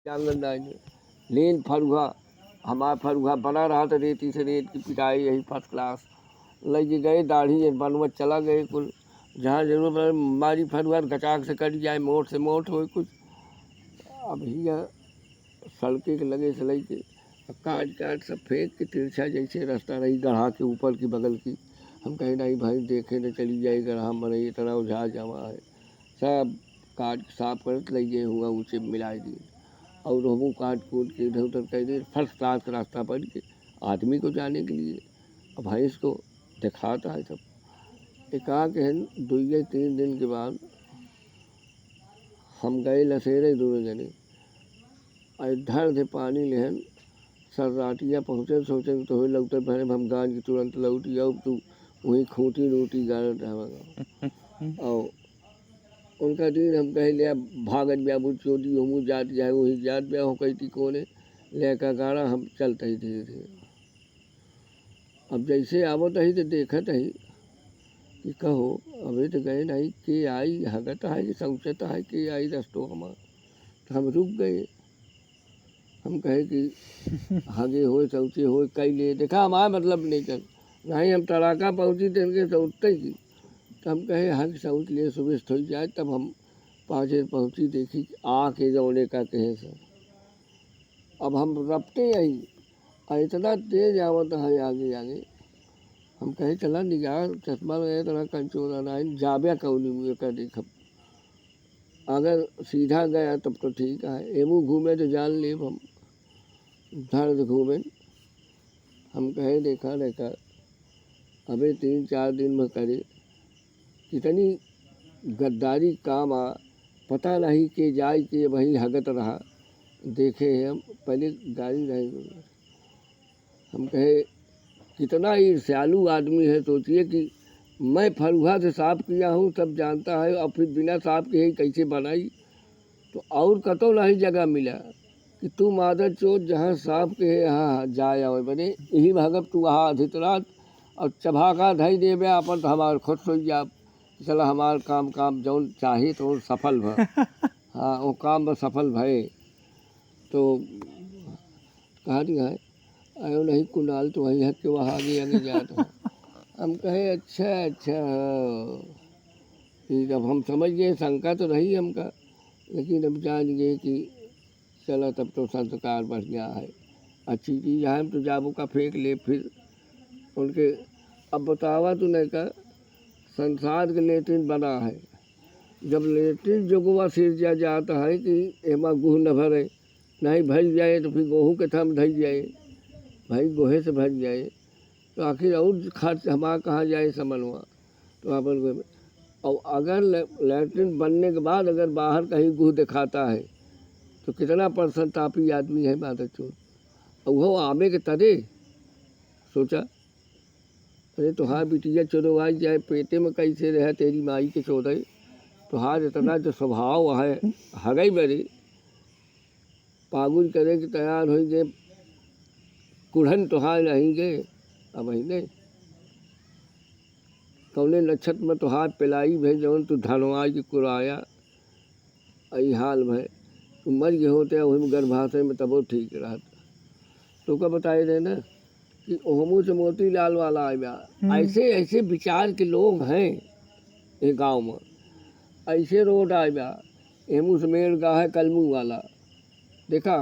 आंगनबाड़ी में लेन फरुहा, हमारा फरुहा बना रहा था रेती से, रेत की पिटाई यही फर्स्ट क्लास लग गए, दाढ़ी बनवत चला गए कुल, जहाँ जरूरत पड़े मारी फरुहा गचाक से कट जाए, मोट से मोट हो कुछ। अब यहाँ सड़के के लगे से लग के काट काट सब फेंक के तिरछा जैसे रास्ता रही गढ़ा के ऊपर की बगल की। हम कहे नहीं भाई देखे न चली जाए गढ़ा मरे इतना उझा जमा है, सब काट साफ कर ले गए हुआ ऊँचे मिला दिए और हम काट कूट के इधर उधर कर दे। फर्स्ट क्लास का रास्ता पड़ के आदमी को जाने के लिए अब भैंस को दिखाता है सब। एक आ के 2-3 दिन के बाद हम गए लसेरे दोनों जने, इधर से पानी लेहन सर्राटिया पहुँचे, सोचे तो लगते पहले हम गान की तुरंत लौटी, अब तू वहीं खूंटी रोटी गाना था और उनका दिन हम कहे लिया भागत ब्या बुझ चोटी हमू जात जाए वही जात ब्या हो कही थी कोने लेकर गाना हम चलते ही धीरे धीरे। अब जैसे आवत ही तो देखत ही कि कहो अभी तो गए नहीं के आई हगत है कि शौचत है के आई रस्तों हमार, तो हम रुक गए। हम कहे कि हगे हो शौचे हो कई ले देखा हमारा मतलब नहीं कर नहीं, हम तड़ाका पहुँची तो इनके सोचते ही तो हम कहे हग शौच लिए सुबह हो जाए। तब हम 5 बजे पहुँची, देखी आके जौने का कहे सर। अब हम रपटे यही इतना तेज आवत है आगे आगे, हम कहे चला निगाह चश्मा लगे तना कंचोरा नहीं जाब्या कौनी मुझे का देखब, अगर सीधा गया तब तो ठीक है, एमू घूमे तो जान ले हम धड़ से घूमे। हम कहे देखा देखा अबे 3-4 दिन में करे कितनी गद्दारी काम आ, पता नहीं के जाए के वही हगत रहा। देखे हम पहले गाड़ी रहे, हम कहे कितना ईर्ष्यालु आदमी है, सोचिए कि मैं फरुहा से साफ किया हूँ सब जानता है और फिर बिना साफ किए ही कैसे बनाई। तो और कतो नहीं जगह मिला कि तू मादर चोट जहाँ साफ के यहाँ जाए आओ बने यही भगत तू वहाँ अधितरात और चबाका धई देवे अपन तो हमार खुश हो जा चला हमार काम जौन चाहे तो सफल भ हाँ वो काम में सफल भये। तो कहा दिया है आयो नहीं कुनाल तो वही है कि वहाँ आगे जाता। हम कहे अच्छा ठीक, अब हम समझ गए शंका तो रही हमका, लेकिन अब जान गए कि चला तब तो संस्कार बढ़िया है, अच्छी चीज़ है। हम तो जाबू का फेंक ले फिर उनके। अब बतावा तो नहीं का संसार के लेटिन बना है, जब लेटिन जोगवा सिरजा जाता है कि एमा गुह न भरे नहीं भर जाए तो फिर गोहू के थम धई जाए, भाई गोहे से भर जाए तो आखिर और खर्च हमारा कहाँ जाए समनवा। तो अपन और अगर लैट्रिन बनने के बाद अगर बाहर कहीं गुह दिखाता है तो कितना % तापी आदमी है मादर चोट, और वो आमे के तरे सोचा अरे तुहार बिटिया चोरवाई जाए पेटे में कैसे रहे तेरी माई के चोदे, तुहार इतना जो स्वभाव है हगई बड़ी पागुल करे कि तैयार हो गए कुढ़न तुहार नहीं गए। अब नहीं कौने नक्षत्र में तुहार पिलाई भे जौन तू धनवा की कुराया यही हाल भय तू मर गए होते वही में गर्भाशय में तब वो ठीक रहा। तो क्या बताए थे ना कि ओहमू से मोती लाल वाला आया, ऐसे ऐसे विचार के लोग हैं ये गांव में, ऐसे रोड आया एमू से मेल गा है कलमू वाला, देखा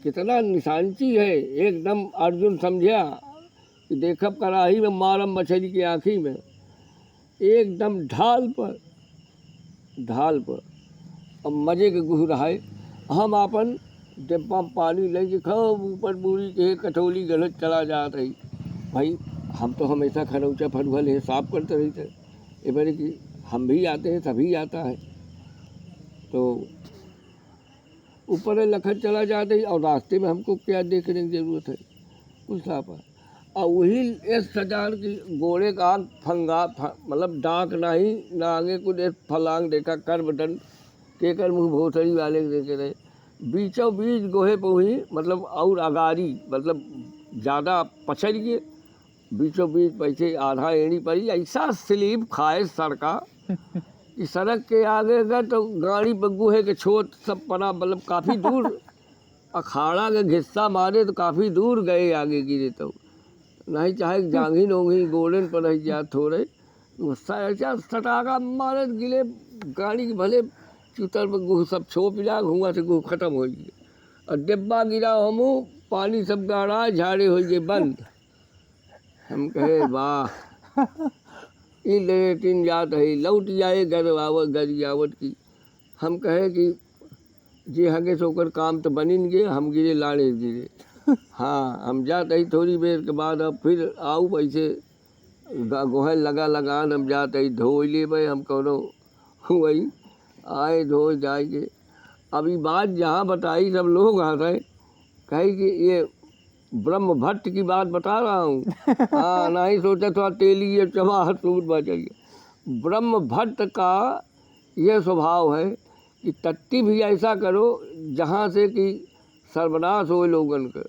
कितना निशानची है एकदम। अर्जुन समझा कि देखब कराही में मारम मछली की आँखी में, एकदम ढाल पर अब मजे के गुह रहा है। हम अपन डिब्बा पानी लेके खूब ऊपर बूढ़ी के कटोली गलत चला जा रही। भाई हम तो हमेशा खरौचा फरुहल है साफ करते रहते, ये बड़े कि हम भी आते हैं सभी आता है। तो ऊपर लखन चला जाते ही और रास्ते में हमको क्या देखने की ज़रूरत है कुछ साफ है। और वही इस सजार की गोड़े का फंगा मतलब डाक नहीं ना आगे कुछ फलांग देखा कर बटन केकर मुँह भोसड़ी वाले देखे रहे बीचों बीच गोहे पर हुई मतलब और अगारी मतलब ज़्यादा पछड़ गए बीचों बीच पैसे आधा एड़ी पड़ी, ऐसा स्लीप खाए सड़का कि सड़क के आगे गए तो गाड़ी पर गुहे के छोट सब पड़ा, मतलब काफ़ी दूर अखाड़ा के घिस्सा मारे तो काफ़ी दूर गए आगे गिरे तो नहीं, चाहे जांघी नोंघी गोलन पर रह जा थोड़े गुस्सा ऐसा सटाका मारे गिले गाड़ी के भले चुतर पर गुह सब छोप जा घुआ से गुह खत्म हो गए और डिब्बा गिरा हमू पानी सब गाड़ा झाड़े हो गए बंद। हम कहे वाह ई लेटिन जात है लौट जाए घर आवत की। हम कहे कि जे हगे सोकर काम तो बनिन गे, हम गिरे लाड़े गिरे। हाँ हम जाते ही थोड़ी देर के बाद अब फिर आऊ पैसे गोहल लगान हम जाते ही धो ले भाई हम कौनो वही आए धो जाएंगे। अभी बात जहाँ बताई सब लोग हंसे, कहे कि ये ब्रह्म भट्ट की बात बता रहा हूँ। हाँ नहीं सोचा थोड़ा तेली ये चमा सूट बचेगी। ब्रह्म भट्ट का ये स्वभाव है कि टट्टी भी ऐसा करो जहाँ से कि सर्वनाश हो लोगन के,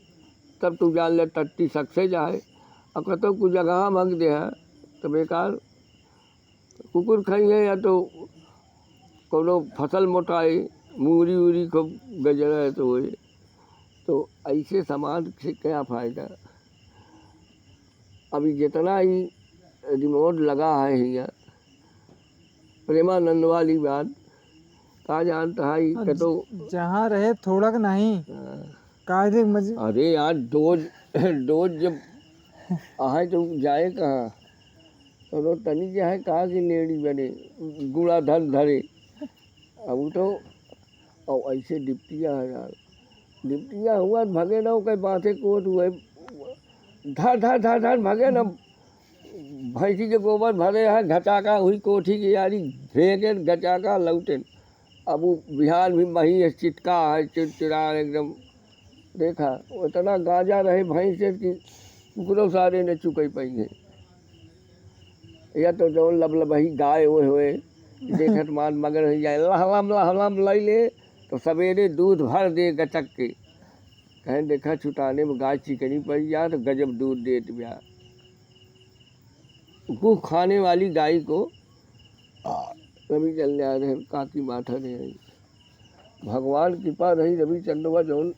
तब तू जान ले टट्टी सकसे जाए। और कतो कुछ जगह मंग दे है तो बेकार कुकुर खाई है या तो कोनो फसल मोटाई मूरी उरी को गजरा है तो वही तो ऐसे समाज से क्या फ़ायदा। अभी जितना ही रिमोट लगा है यहाँ प्रेमानंद वाली बात कहा जानता है कि तो जहाँ रहे थोड़ा का नहीं कायदे अरे यार डोज जब आए तो जाए कहाँ तो तनी जो है कहा कि लेडी बने गुड़ा धन धरे। अब तो और ऐसे डिप्टिया है यार, डिप्टिया हुआ भगे ना कहीं बातें कोट हुए धर धर धर धर भगे ना भैंसी के गोबर भरे है घचाका हुई कोठी की यारी फेंके घचाका लौटे। अब वो बिहार भी वही चिटका है चिड़चिड़ा एकदम देखा उतना गाजा रहे भैंस से कि कुकरों सारे ने चुकई पाई है। या तो जो लबलबही गाय हुए देखत मान मगर हो जाए लहलम लई ले तो सवेरे दूध भर दे गचक के। कहें देखा छुटाने में गाय चिकनी पड़ जा तो गजब दूध देत ब्याह। गुह खाने वाली गाय को रवि चल जा रहे काकी माथा रहे। भगवान कृपा रही रवि चंद्रमा जौन